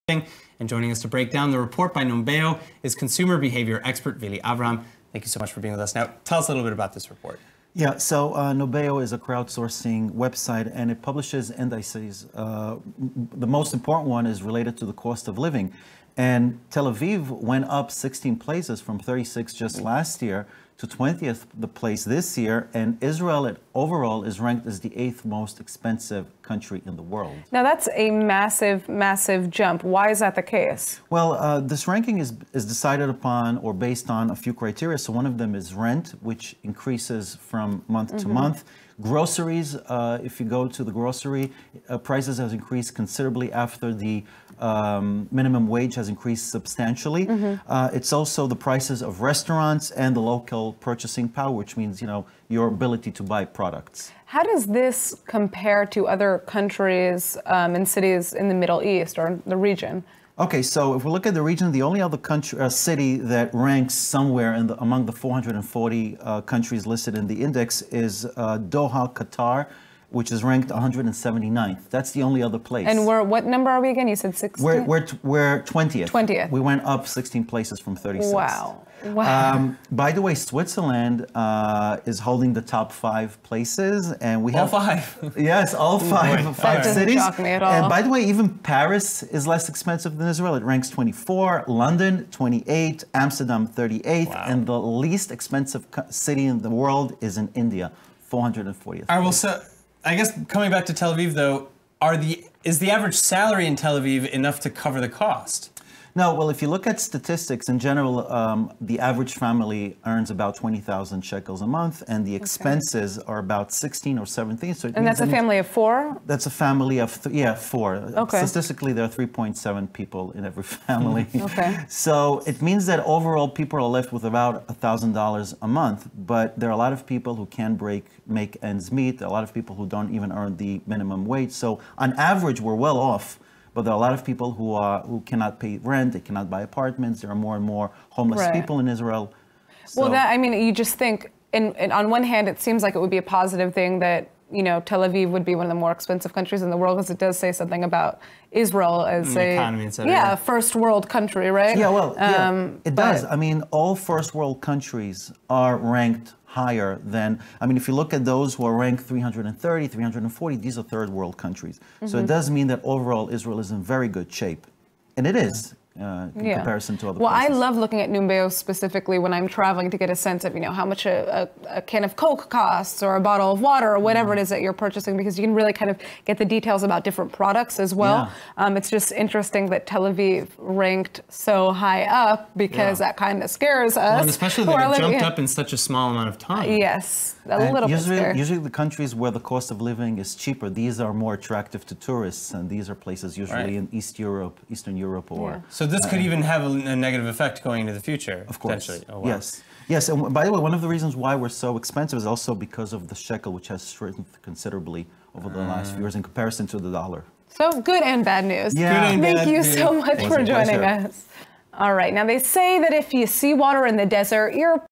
And joining us to break down the report by Numbeo is consumer behavior expert Vili Avraham. Thank you so much for being with us. Now, tell us a little bit about this report. Yeah, so Numbeo is a crowdsourcing website, and it publishes indices. The most important one is related to the cost of living. And Tel Aviv went up 16 places from 36 just last year to 20th the place this year, and Israel overall is ranked as the 8th most expensive country in the world. Now that's a massive, massive jump. Why is that the case? Well, this ranking is decided upon or based on a few criteria. So one of them is rent, which increases from month to month. Groceries, if you go to the grocery, prices has increased considerably after the minimum wage has increased substantially. It's also the prices of restaurants and the local purchasing power, which means, your ability to buy products. How does this compare to other countries and cities in the Middle East or the region? Okay, so if we look at the region, the only other city that ranks somewhere among the 440 countries listed in the index is Doha, Qatar, which is ranked 179th. That's the only other place. And what number are we again? You said 16? We're 20th. 20th. We went up 16 places from 36. Wow. Wow. By the way, Switzerland is holding the top 5 places, and we have all 5. Yes, all 5 that cities. Doesn't shock me at all. And by the way, even Paris is less expensive than Israel. It ranks 24, London 28, Amsterdam 38th, and the least expensive city in the world is in India, 440th. All right, well, so I guess coming back to Tel Aviv, though, is the average salary in Tel Aviv enough to cover the cost? No, well, if you look at statistics, in general, the average family earns about 20,000 shekels a month, and the expenses are about 16 or 17. So and that's a family of 4? That's a family of, 4. Okay. Statistically, there are 3.7 people in every family. Okay. So it means that overall, people are left with about $1,000 a month, but there are a lot of people who can't make ends meet. There are a lot of people who don't even earn the minimum wage. So on average, we're well off. But there are a lot of people who cannot pay rent, they cannot buy apartments. There are more and more homeless people in Israel. So, well, you just think, and on one hand, it seems like it would be a positive thing that, Tel Aviv would be one of the more expensive countries in the world, because it does say something about Israel as a first world country, right? Yeah, well, it does. I mean, all first world countries are ranked higher than, if you look at those who are ranked 330, 340, these are third world countries. So it does mean that overall Israel is in very good shape. And it is. In comparison to other places. I love looking at Numbeo specifically when I'm traveling to get a sense of, how much a can of Coke costs or a bottle of water or whatever it is that you're purchasing, because you can really kind of get the details about different products as well. It's just interesting that Tel Aviv ranked so high up, because that kind of scares us. Well, and especially that it jumped up in such a small amount of time. Yes, a little bit scary. Usually the countries where the cost of living is cheaper, these are more attractive to tourists, and these are places usually in Eastern Europe or... So this could even have a negative effect going into the future, of course. potentially. Oh, wow. Yes, and by the way, one of the reasons why we're so expensive is also because of the shekel, which has strengthened considerably over the last few years in comparison to the dollar. So good and bad news. Yeah. Thank you so much for joining us. All right, now they say that if you see water in the desert, you're